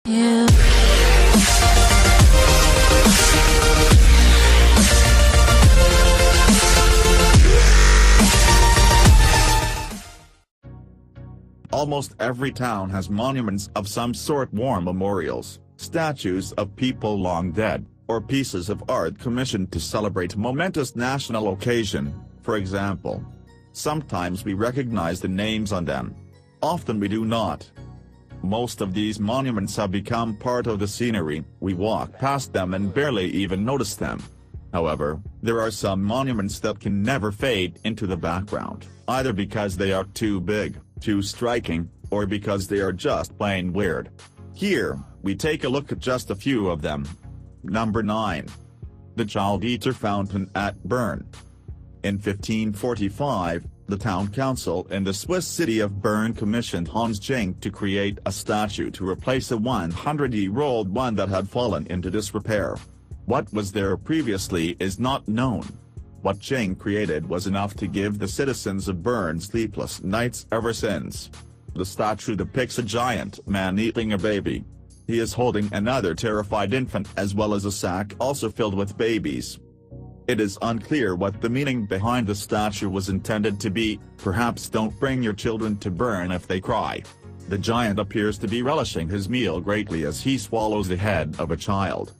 you. Almost every town has monuments of some sort, war memorials, statues of people long dead, or pieces of art commissioned to celebrate a momentous national occasion, for example. Sometimes we recognize the names on them. Often we do not. Most of these monuments have become part of the scenery, we walk past them and barely even notice them. However, there are some monuments that can never fade into the background, either because they are too big, too striking, or because they are just plain weird. Here, we take a look at just a few of them. Number 9. The Child Eater Fountain at Bern. In 1545, the town council in the Swiss city of Bern commissioned Hans Schenk to create a statue to replace a 100-year-old one that had fallen into disrepair. What was there previously is not known. What Schenk created was enough to give the citizens of Bern sleepless nights ever since. The statue depicts a giant man eating a baby. He is holding another terrified infant as well as a sack also filled with babies. It is unclear what the meaning behind the statue was intended to be, perhaps don't bring your children to Bern if they cry. The giant appears to be relishing his meal greatly as he swallows the head of a child.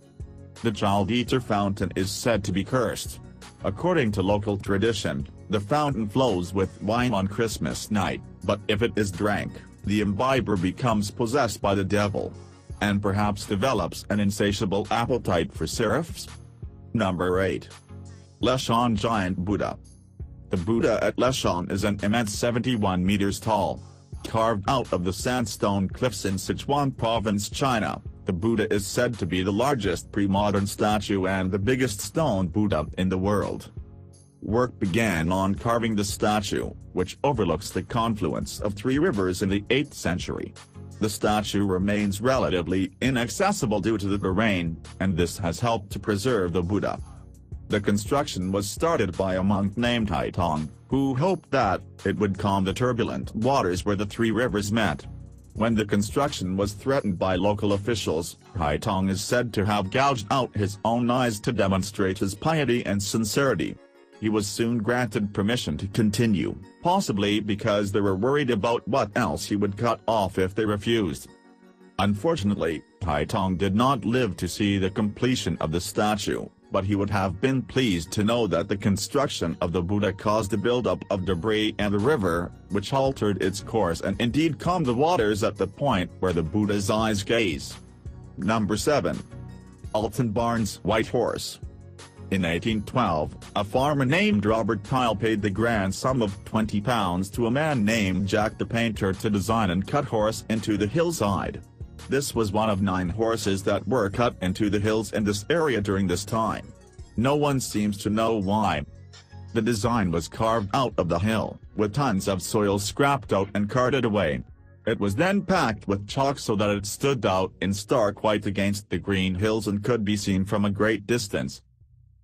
The Child Eater Fountain is said to be cursed. According to local tradition, the fountain flows with wine on Christmas night, but if it is drank, the imbiber becomes possessed by the devil. And perhaps develops an insatiable appetite for serifs? Number 8. Leshan Giant Buddha. The Buddha at Leshan is an immense 71 meters tall. Carved out of the sandstone cliffs in Sichuan province, China, the Buddha is said to be the largest pre-modern statue and the biggest stone Buddha in the world. Work began on carving the statue, which overlooks the confluence of 3 rivers in the 8th century. The statue remains relatively inaccessible due to the terrain, and this has helped to preserve the Buddha. The construction was started by a monk named Haitong, who hoped that it would calm the turbulent waters where the 3 rivers met. When the construction was threatened by local officials, Haitong is said to have gouged out his own eyes to demonstrate his piety and sincerity. He was soon granted permission to continue, possibly because they were worried about what else he would cut off if they refused. Unfortunately, Haitong did not live to see the completion of the statue, but he would have been pleased to know that the construction of the Buddha caused a buildup of debris in the river, which altered its course and indeed calmed the waters at the point where the Buddha's eyes gaze. Number 7. Alton Barnes Whitehorse. In 1812, a farmer named Robert Pyle paid the grand sum of £20 to a man named Jack the Painter to design and cut horse into the hillside. This was one of 9 horses that were cut into the hills in this area during this time. No one seems to know why. The design was carved out of the hill, with tons of soil scrapped out and carted away. It was then packed with chalk so that it stood out in stark white against the green hills and could be seen from a great distance.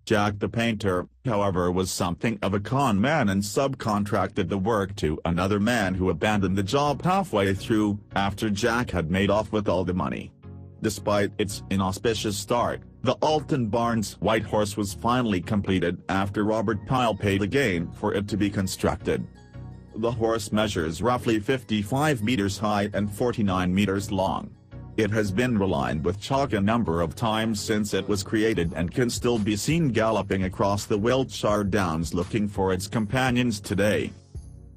Jack the Painter, however, was something of a con man and subcontracted the work to another man who abandoned the job halfway through, after Jack had made off with all the money. Despite its inauspicious start, the Alton Barnes Whitehorse was finally completed after Robert Pyle paid again for it to be constructed. The horse measures roughly 55 meters high and 49 meters long. It has been relined with chalk a number of times since it was created and can still be seen galloping across the Wiltshire Downs looking for its companions today.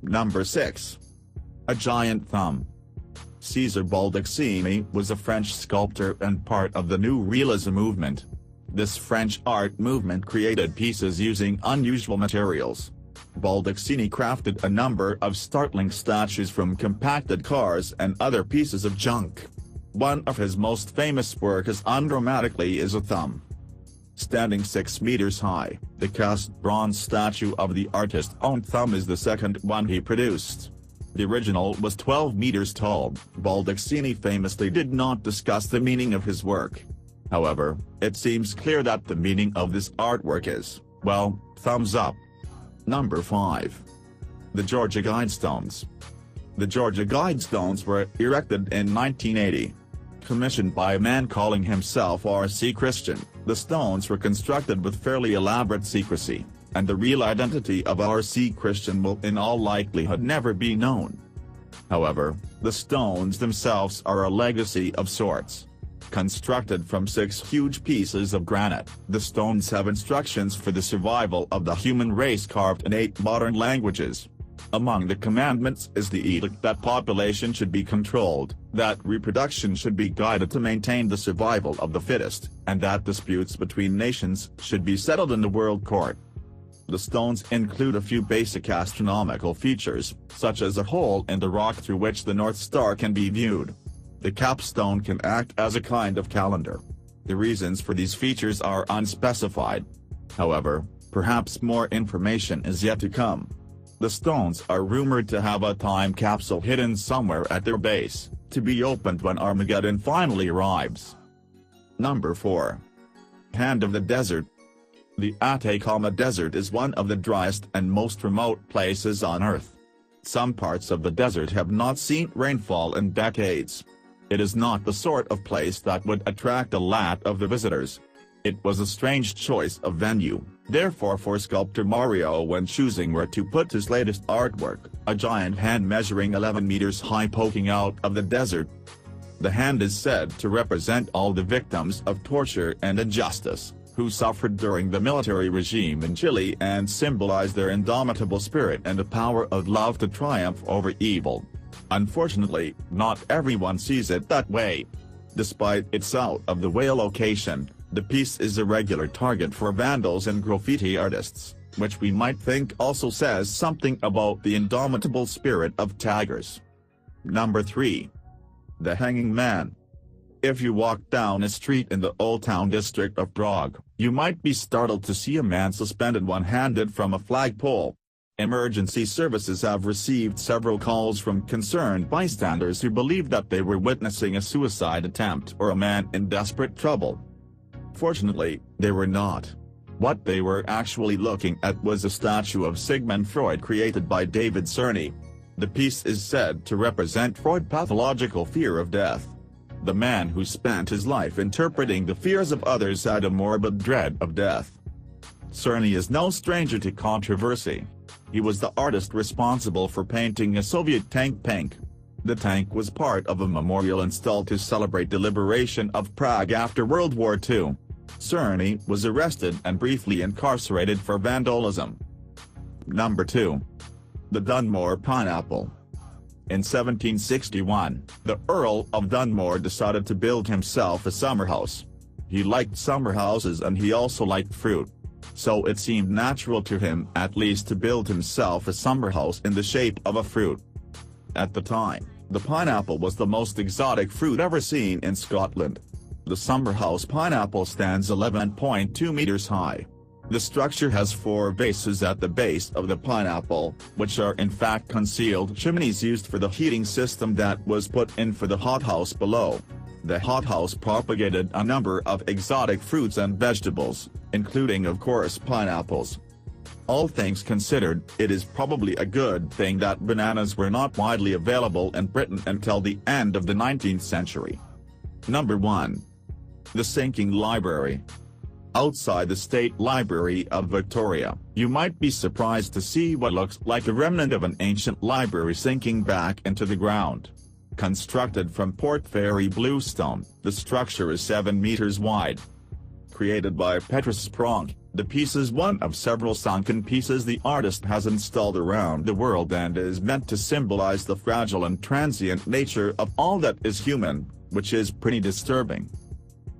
Number 6. A Giant Thumb. César Baldassini was a French sculptor and part of the New Realism movement. This French art movement created pieces using unusual materials. Baldassini crafted a number of startling statues from compacted cars and other pieces of junk. One of his most famous work as undramatically is a thumb. Standing 6 meters high, the cast bronze statue of the artist's own thumb is the second one he produced. The original was 12 meters tall. Baldassini famously did not discuss the meaning of his work. However, it seems clear that the meaning of this artwork is, well, thumbs up. Number 5. The Georgia Guidestones. The Georgia Guidestones were erected in 1980. commissioned by a man calling himself R.C. Christian. The stones were constructed with fairly elaborate secrecy, and the real identity of R.C. Christian will in all likelihood never be known. However, the stones themselves are a legacy of sorts. Constructed from 6 huge pieces of granite, the stones have instructions for the survival of the human race carved in 8 modern languages. Among the commandments is the edict that population should be controlled, that reproduction should be guided to maintain the survival of the fittest, and that disputes between nations should be settled in the world court. The stones include a few basic astronomical features, such as a hole in the rock through which the North Star can be viewed. The capstone can act as a kind of calendar. The reasons for these features are unspecified. However, perhaps more information is yet to come. The stones are rumored to have a time capsule hidden somewhere at their base, to be opened when Armageddon finally arrives. Number 4. Hand of the Desert. The Atacama Desert is one of the driest and most remote places on Earth. Some parts of the desert have not seen rainfall in decades. It is not the sort of place that would attract a lot of the visitors. It was a strange choice of venue, therefore, for sculptor Mario when choosing where to put his latest artwork, a giant hand measuring 11 meters high poking out of the desert. The hand is said to represent all the victims of torture and injustice, who suffered during the military regime in Chile and symbolize their indomitable spirit and the power of love to triumph over evil. Unfortunately, not everyone sees it that way. Despite its out-of-the-way location, the piece is a regular target for vandals and graffiti artists, which we might think also says something about the indomitable spirit of taggers. Number 3. The Hanging Man. If you walk down a street in the Old Town district of Prague, you might be startled to see a man suspended one-handed from a flagpole. Emergency services have received several calls from concerned bystanders who believe that they were witnessing a suicide attempt or a man in desperate trouble. Fortunately, they were not. What they were actually looking at was a statue of Sigmund Freud created by David Cerny. The piece is said to represent Freud's pathological fear of death. The man who spent his life interpreting the fears of others had a morbid dread of death. Cerny is no stranger to controversy. He was the artist responsible for painting a Soviet tank pink. The tank was part of a memorial installed to celebrate the liberation of Prague after World War II. Cerny was arrested and briefly incarcerated for vandalism. Number 2. The Dunmore Pineapple. In 1761, the Earl of Dunmore decided to build himself a summer house. He liked summer houses and he also liked fruit. So it seemed natural to him at least to build himself a summer house in the shape of a fruit. At the time, the pineapple was the most exotic fruit ever seen in Scotland. The summer house pineapple stands 11.2 meters high. The structure has 4 vases at the base of the pineapple, which are in fact concealed chimneys used for the heating system that was put in for the hothouse below. The hothouse propagated a number of exotic fruits and vegetables, including of course pineapples. All things considered, it is probably a good thing that bananas were not widely available in Britain until the end of the 19th century. Number 1. The Sinking Library. Outside the State Library of Victoria, you might be surprised to see what looks like a remnant of an ancient library sinking back into the ground. Constructed from Port Fairy bluestone, the structure is 7 meters wide. Created by Petrus Sprong, the piece is one of several sunken pieces the artist has installed around the world and is meant to symbolize the fragile and transient nature of all that is human, which is pretty disturbing.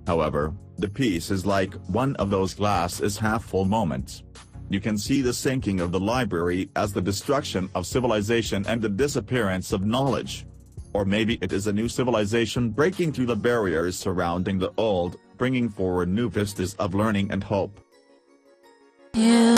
However, the piece is like one of those glass is half full moments. You can see the sinking of the library as the destruction of civilization and the disappearance of knowledge. Or maybe it is a new civilization breaking through the barriers surrounding the old, bringing forward new vistas of learning and hope. Yeah.